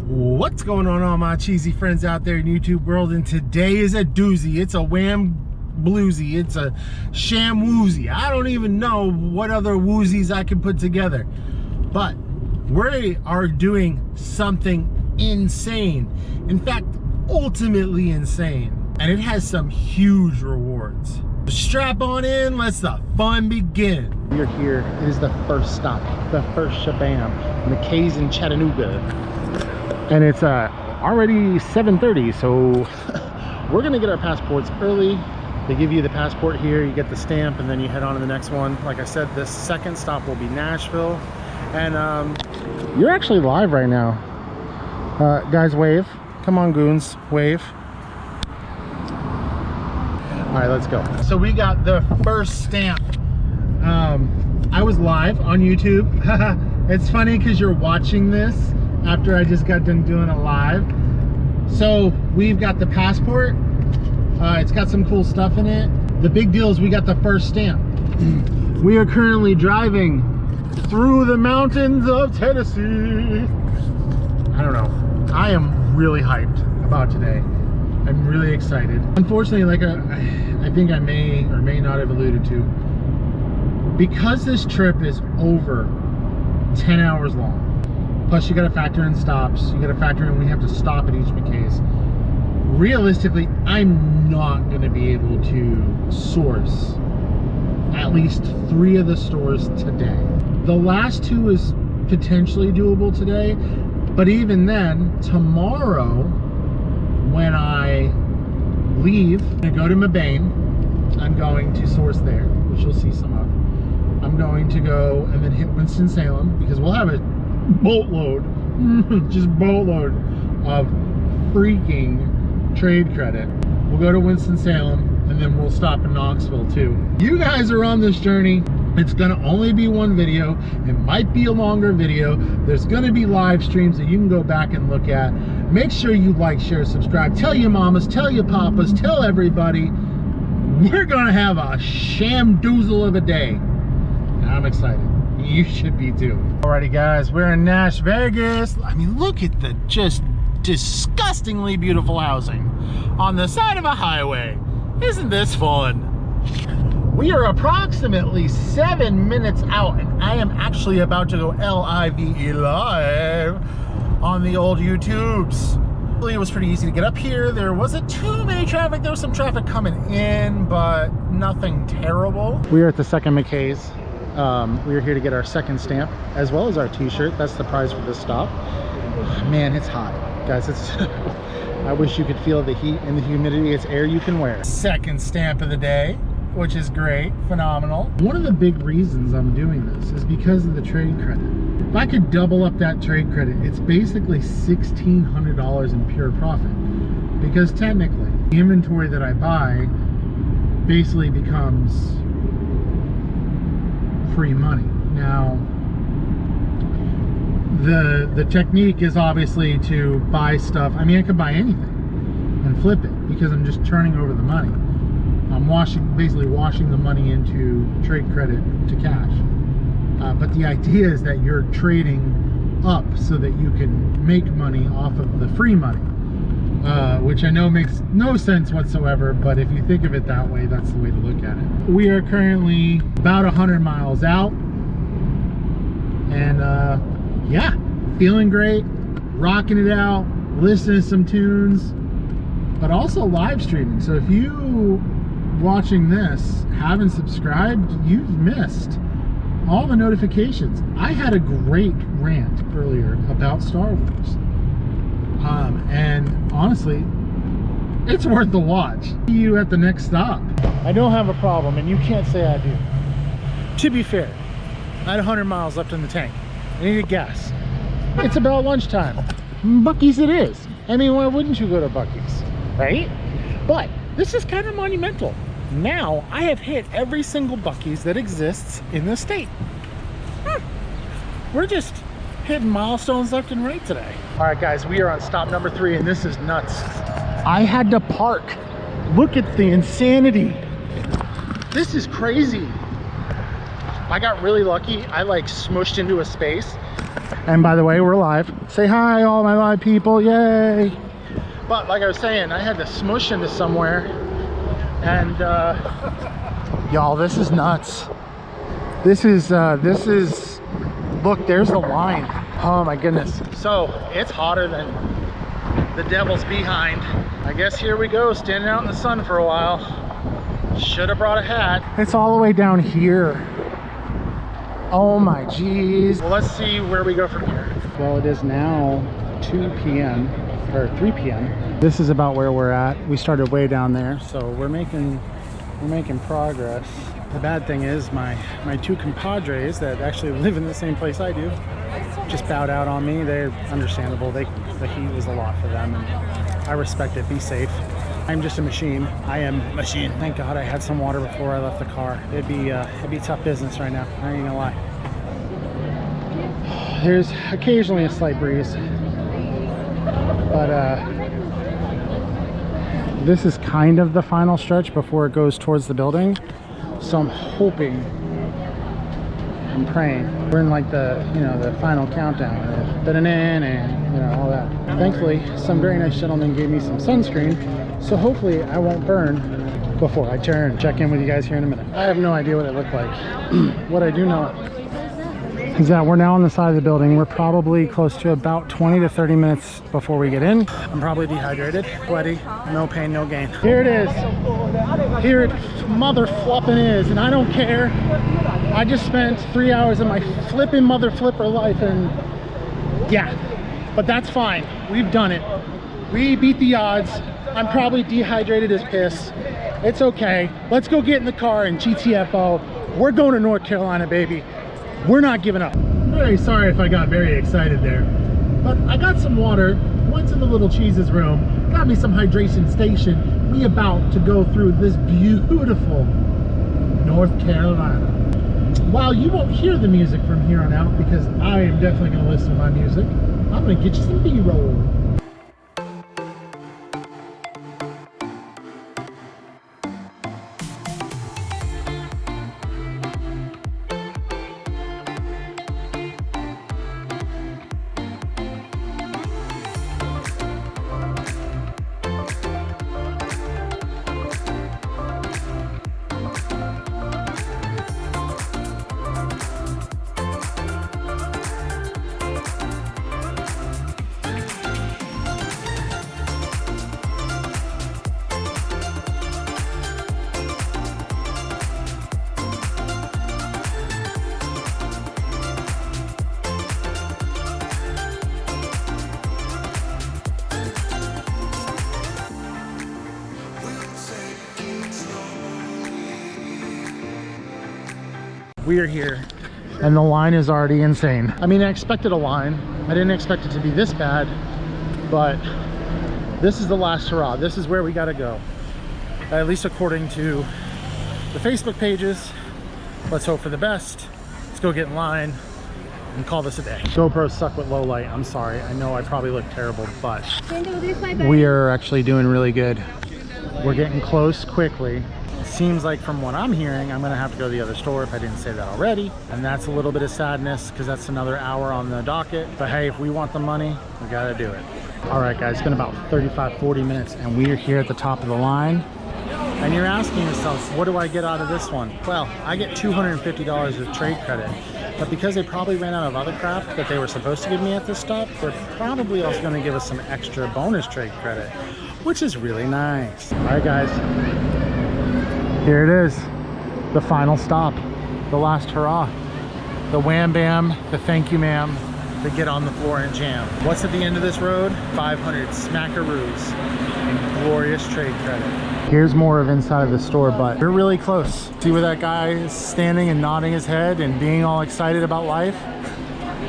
What's going on, all my cheesy friends out there in YouTube world? And today is a doozy. It's a wham bluesy. It's a sham woozy. I don't even know what other woozies I can put together, but we are doing something insane. In fact, ultimately insane, and it has some huge rewards. Strap on in, let's the fun begin. We're here. It is the first stop, the first shabam, Mckays in Chattanooga, and it's already 7:30. So we're gonna get our passports early. They give you the passport here, you get the stamp, and then you head on to the next one. Like I said, the second stop will be Nashville, and you're actually live right now. Guys, wave. Come on, goons, wave. All right, let's go. So we got the first stamp. I was live on YouTube. It's funny because you're watching this after I just got done doing a live. So we've got the passport. It's got some cool stuff in it. The big deal is we got the first stamp. We are currently driving through the mountains of Tennessee. I don't know. I am really hyped about today. I'm really excited. Unfortunately, like I think I may or may not have alluded to, because this trip is over 10 hours long, plus you gotta factor in stops, you gotta factor in we have to stop at each Mckays. Realistically, I'm not gonna be able to source at least 3 of the stores today. The last 2 is potentially doable today, but even then, tomorrow, when I leave to go to Mckays, I'm going to source there, which you'll see some of. I'm going to go and then hit Winston-Salem, because we'll have a boatload, just boatload of freaking trade credit. We'll go to Winston-Salem, and then we'll stop in Knoxville too. You guys are on this journey. It's gonna only be one video. It might be a longer video. There's gonna be live streams that you can go back and look at. Make sure you like, share, subscribe. Tell your mamas, tell your papas, tell everybody. We're gonna have a shamdoozle of a day. And I'm excited. You should be too. Alrighty guys, we're in Nash Vegas. I mean, look at the just disgustingly beautiful housing on the side of a highway. Isn't this fun? We are approximately 7 minutes out, and I am actually about to go L-I-V-E live on the old YouTubes. It was pretty easy to get up here. There wasn't too many traffic. There was some traffic coming in, but nothing terrible. We are at the second Mckays. We are here to get our second stamp, as well as our t-shirt. That's the prize for this stop. Man, it's hot. Guys, it's... I wish you could feel the heat and the humidity. It's air you can wear. Second stamp of the day, which is great, phenomenal. One of the big reasons I'm doing this is because of the trade credit. If I could double up that trade credit, it's basically $1,600 in pure profit. Because technically, the inventory that I buy basically becomes free money. Now, the technique is obviously to buy stuff. I mean, I could buy anything and flip it because I'm just turning over the money. I'm basically washing the money into trade credit to cash. But the idea is that you're trading up so that you can make money off of the free money, which I know makes no sense whatsoever, but if you think of it that way, that's the way to look at it. We are currently about 100 miles out, and yeah, feeling great, rocking it out, listening to some tunes, but also live streaming. So if you watching this haven't subscribed, you've missed all the notifications. I had a great rant earlier about Star Wars, and honestly, it's worth the watch. See you at the next stop. I don't have a problem, and you can't say I do. To be fair, I had 100 miles left in the tank. I needed gas. It's about lunchtime. Buc-ee's it is. I mean, why wouldn't you go to Buc-ee's, right? But this is kind of monumental. Now I have hit every single Buc-ee's that exists in the state. We're just hitting milestones left and right today. All right guys, we are on stop number 3, and this is nuts. I had to park. Look at the insanity. This is crazy. I got really lucky. I like smushed into a space And by the way, we're live. Say hi, all my live people, yay. But like I was saying, I had to smush into somewhere. And y'all, this is nuts. This is, look, there's the line. Oh my goodness. So it's hotter than the devil's behind. I guess here we go, standing out in the sun for a while. Should have brought a hat. It's all the way down here. Oh my geez. Well, let's see where we go from here. Well, it is now 2 p.m. or 3 p.m. This is about where we're at. We started way down there, so we're making progress. The bad thing is my two compadres that actually live in the same place I do just bowed out on me. They're understandable. The heat was a lot for them, and I respect it. Be safe. I'm just a machine. I am a machine. Thank God I had some water before I left the car. It'd be tough business right now. I ain't gonna lie. There's occasionally a slight breeze, but this is kind of the final stretch before it goes towards the building. So I'm hoping, I'm praying. We're in like the final countdown, and all that. Thankfully, some very nice gentleman gave me some sunscreen, so hopefully I won't burn before I turn. Check in with you guys here in a minute. I have no idea what it looked like. What I do know is that we're now on the side of the building. We're probably close to about 20 to 30 minutes before we get in. I'm probably dehydrated, sweaty, no pain, no gain. Here it is. Here it mother flopping is, and I don't care. I just spent 3 hours of my flipping mother flipper life, and yeah, but that's fine. We've done it. We beat the odds. I'm probably dehydrated as piss. It's okay. Let's go get in the car and GTFO. We're going to North Carolina, baby. We're not giving up. I'm very sorry if I got very excited there, but I got some water, went to the little cheese's room, got me some hydration station. We about to go through this beautiful North Carolina. While you won't hear the music from here on out, because I am definitely going to listen to my music, I'm going to get you some B-roll. We are here, and the line is already insane. I mean, I expected a line. I didn't expect it to be this bad, but this is the last hurrah. This is where we gotta go, at least according to the Facebook pages. Let's hope for the best. Let's go get in line and call this a day. GoPros suck with low light. I'm sorry. I know I probably look terrible, but we are actually doing really good. We're getting close quickly. Seems like from what I'm hearing, I'm gonna have to go to the other store if I didn't say that already, and that's a little bit of sadness because that's another hour on the docket. But hey, if we want the money, we gotta do it. All right guys, it's been about 35-40 minutes and we are here at the top of the line, and you're asking yourself, what do I get out of this one? Well, I get $250 of trade credit, but because they probably ran out of other crap that they were supposed to give me at this stop, they're probably also going to give us some extra bonus trade credit, which is really nice. All right guys, here it is, the final stop, the last hurrah, the wham bam, the thank you ma'am, the get on the floor and jam. What's at the end of this road? 500 smackaroos and glorious trade credit. Here's more of inside of the store, but we're really close. See where that guy is standing and nodding his head and being all excited about life?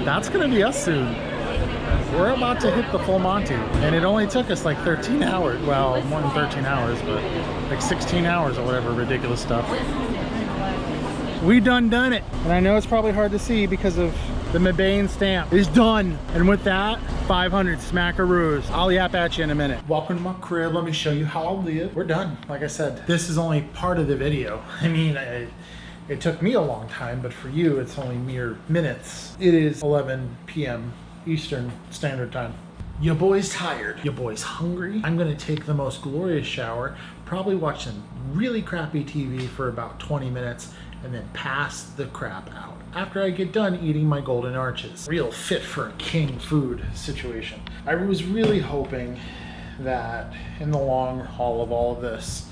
That's gonna be us soon. We're about to hit the full Monty, and it only took us like 13 hours. Well, more than 13 hours, but like 16 hours or whatever ridiculous stuff. We done it. And I know it's probably hard to see because of the Mckays stamp is done. And with that, 500 smackaroos. I'll yap at you in a minute. Welcome to my crib. Let me show you how I live. We're done. Like I said, this is only part of the video. I mean, It took me a long time, but for you, it's only mere minutes. It is 11 p.m. Eastern Standard Time. Your boy's tired. Your boy's hungry. I'm gonna take the most glorious shower, probably watch some really crappy TV for about 20 minutes, and then pass the crap out after I get done eating my golden arches. Real fit for a king food situation. I was really hoping that in the long haul of all of this,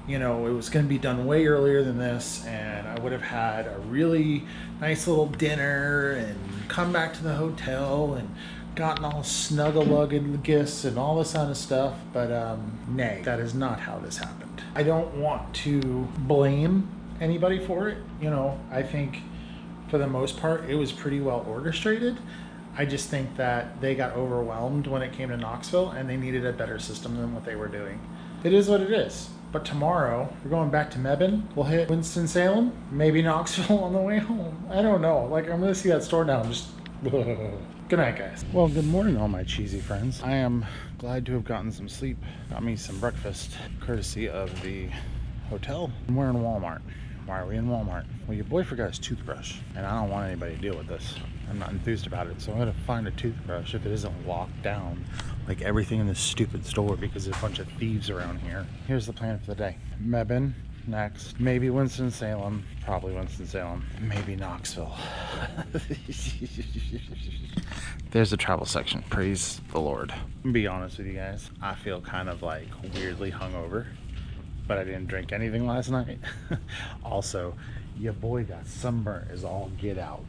you know, it was going to be done way earlier than this, and I would have had a really nice little dinner and come back to the hotel and gotten all snuggle-luggus and all this kind of stuff, but nay, that is not how this happened. I don't want to blame anybody for it. You know, I think for the most part it was pretty well orchestrated. I just think that they got overwhelmed when it came to Knoxville and they needed a better system than what they were doing. It is what it is. But tomorrow we're going back to Mebane. We'll hit Winston-Salem, maybe Knoxville on the way home. I don't know. Like, I'm gonna see that store now and just good night, guys. Well, good morning, all my cheesy friends. I am glad to have gotten some sleep. Got me some breakfast courtesy of the hotel. We're in Walmart. Why are we in Walmart? Well, your boy forgot his toothbrush, and I don't want anybody to deal with this. I'm not enthused about it, so I'm gonna find a toothbrush if it isn't locked down like everything in this stupid store because there's a bunch of thieves around here. Here's the plan for the day. Mebane next, maybe Winston-Salem, probably Winston-Salem, maybe Knoxville. There's the travel section, praise the Lord. To be honest with you guys, I feel kind of like weirdly hungover, but I didn't drink anything last night. Also, your boy got sunburnt as all get out.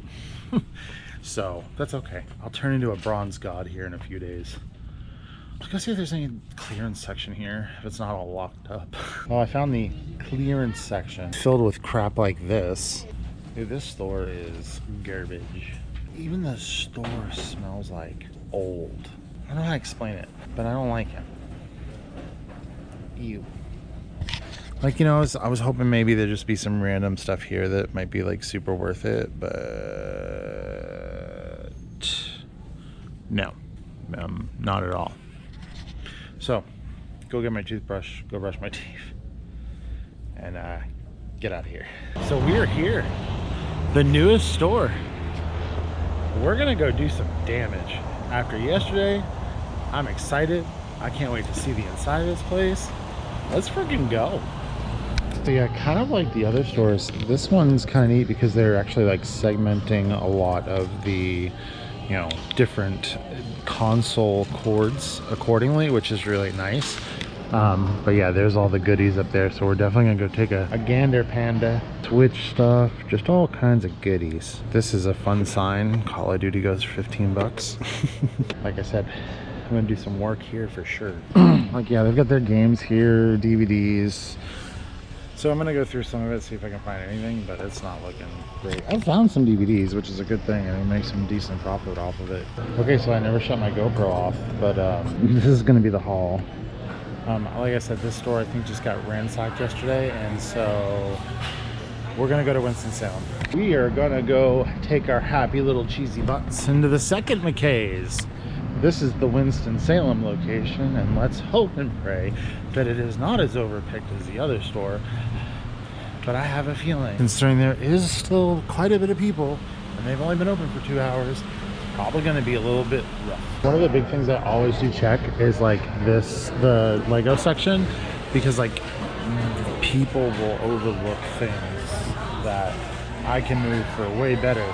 So that's okay. I'll turn into a bronze god here in a few days. Let's go see if there's any clearance section here, if it's not all locked up. Well, I found the clearance section filled with crap like this. Dude, this store is garbage. Even the store smells like old. I don't know how to explain it, but I don't like it. Ew. Like, you know, I was hoping maybe there'd just be some random stuff here that might be like super worth it, but no, not at all. So, go get my toothbrush, go brush my teeth, and get out of here. So we are here, the newest store. We're gonna go do some damage. After yesterday, I'm excited. I can't wait to see the inside of this place. Let's freaking go. So yeah, kind of like the other stores, this one's kind of neat because they're actually like segmenting a lot of the, you know, different console cords accordingly, which is really nice. But yeah, there's all the goodies up there, so we're definitely gonna go take a gander panda. Switch stuff, just all kinds of goodies. This is a fun sign. Call of Duty goes for 15 bucks. Like I said, I'm gonna do some work here for sure. Like, yeah, they've got their games here, DVDs. So I'm gonna go through some of it, see if I can find anything, but it's not looking great. I found some DVDs, which is a good thing, and it makes some decent profit off of it. Okay, so I never shut my GoPro off, but this is gonna be the haul. Like I said, this store I think just got ransacked yesterday, and so we're gonna go to Winston-Salem. We are gonna go take our happy little cheesy butts into the second Mckays. This is the Winston-Salem location, and let's hope and pray that it is not as overpicked as the other store. But I have a feeling, considering there is still quite a bit of people, and they've only been open for 2 hours, probably going to be a little bit rough. One of the big things I always do check is like the Lego section, because like people will overlook things that I can move for way better,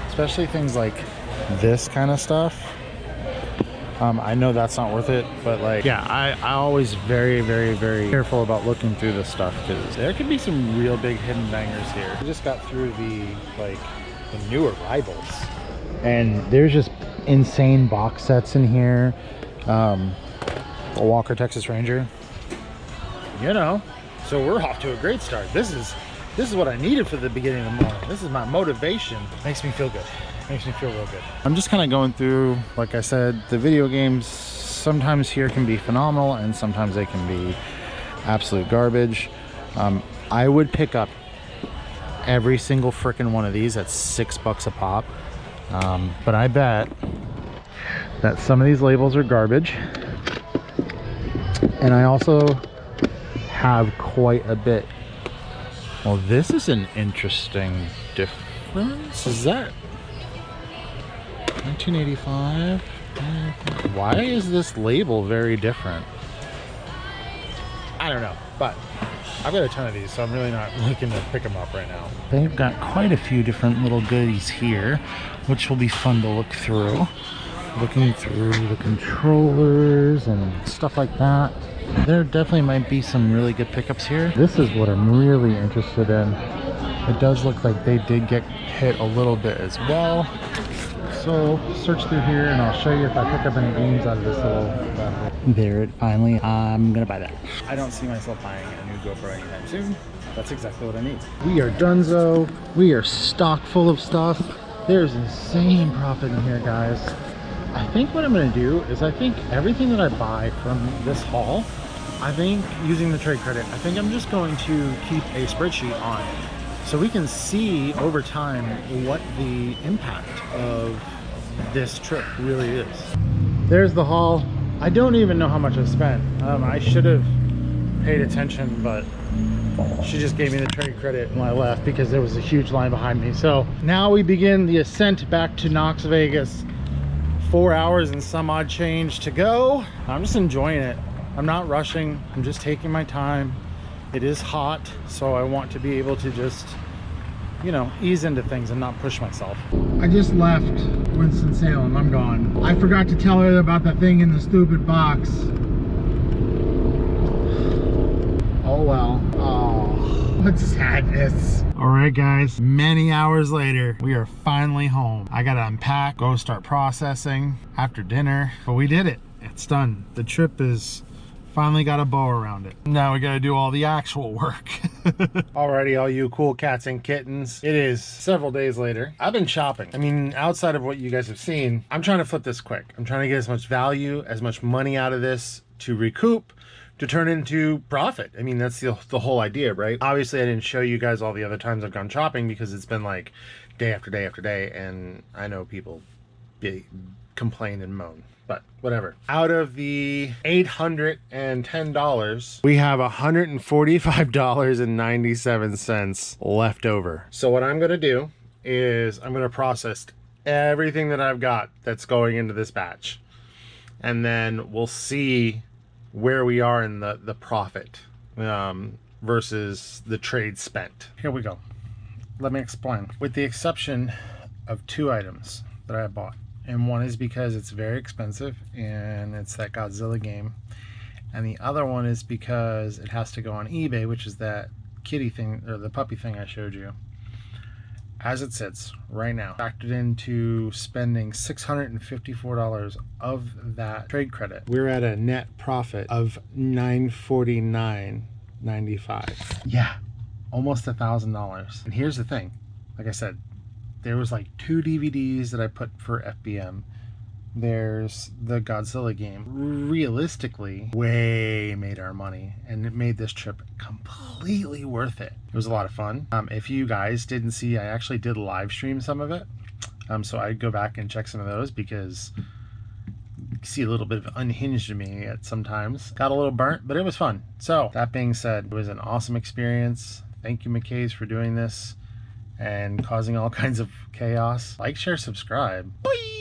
especially things like this kind of stuff. I know that's not worth it, but like, yeah, I always very careful about looking through this stuff, because there could be some real big hidden bangers here. We just got through the new arrivals, and there's just insane box sets in here. A Walker Texas Ranger, you know, so we're off to a great start. This is what I needed for the beginning of the morning. This is my motivation. Makes me feel good. Makes me feel real good. I'm just kind of going through, like I said, the video games sometimes here can be phenomenal and sometimes they can be absolute garbage. I would pick up every single frickin' one of these at $6 a pop. But I bet that some of these labels are garbage. And I also have quite a bit Well, this is an interesting difference. Is that 1985? Why is this label very different? I don't know, but I've got a ton of these, so I'm really not looking to pick them up right now. They've got quite a few different little goodies here, which will be fun to look through. Looking through the controllers and stuff like that. There definitely might be some really good pickups here. This is what I'm really interested in. It does look like they did get hit a little bit as well. So search through here and I'll show you if I pick up any games out of this little there it finally. I'm gonna buy that. I don't see myself buying a new GoPro anytime soon. That's exactly what I need. We are donezo. We are stock full of stuff. There's insane profit in here, guys. I think what I'm gonna do is I think everything that I buy from this haul, I think using the trade credit, I think I'm just going to keep a spreadsheet on it so we can see over time what the impact of this trip really is. There's the haul. I don't even know how much I spent. I should have paid attention, but she just gave me the trade credit when I left because there was a huge line behind me. So now we begin the ascent back to Knox Vegas. 4 hours and some odd change to go. I'm just enjoying it. I'm not rushing. I'm just taking my time. It is hot, so I want to be able to just, you know, ease into things and not push myself. I just left Winston-Salem. I'm gone. I forgot to tell her about the thing in the stupid box. Oh well. Oh, what sadness. All right, guys, many hours later, we are finally home. I gotta unpack, go start processing after dinner, but we did it. It's done. The trip is finally got a bow around it. Now we gotta do all the actual work. Alrighty, all you cool cats and kittens. It is several days later. I've been shopping. I mean, outside of what you guys have seen, I'm trying to flip this quick. I'm trying to get as much value, as much money out of this to recoup, to turn into profit. I mean, that's the whole idea, right? Obviously, I didn't show you guys all the other times I've gone shopping because it's been like day after day after day, and I know people complain and moan, but whatever. Out of the $810, we have $145.97 left over. So what I'm gonna do is I'm gonna process everything that I've got that's going into this batch, and then we'll see where we are in the profit versus the trade spent. Here we go. Let me explain. With the exception of 2 items that I bought, and one is because it's very expensive and it's that Godzilla game, and the other one is because it has to go on eBay, which is that kitty thing, or the puppy thing I showed you. As it sits right now, factored into spending $654 of that trade credit, we're at a net profit of $949.95. Yeah, almost $1,000. And here's the thing, like I said, there was like 2 DVDs that I put for FBM. There's the Godzilla game. Realistically, way made our money, and it made this trip completely worth it. It was a lot of fun. If you guys didn't see, I actually did live stream some of it. So I'd go back and check some of those because you see a little bit of unhinged me at sometimes. Got a little burnt, but it was fun. So that being said, it was an awesome experience. Thank you, Mckays, for doing this and causing all kinds of chaos. Like, share, subscribe. Bye.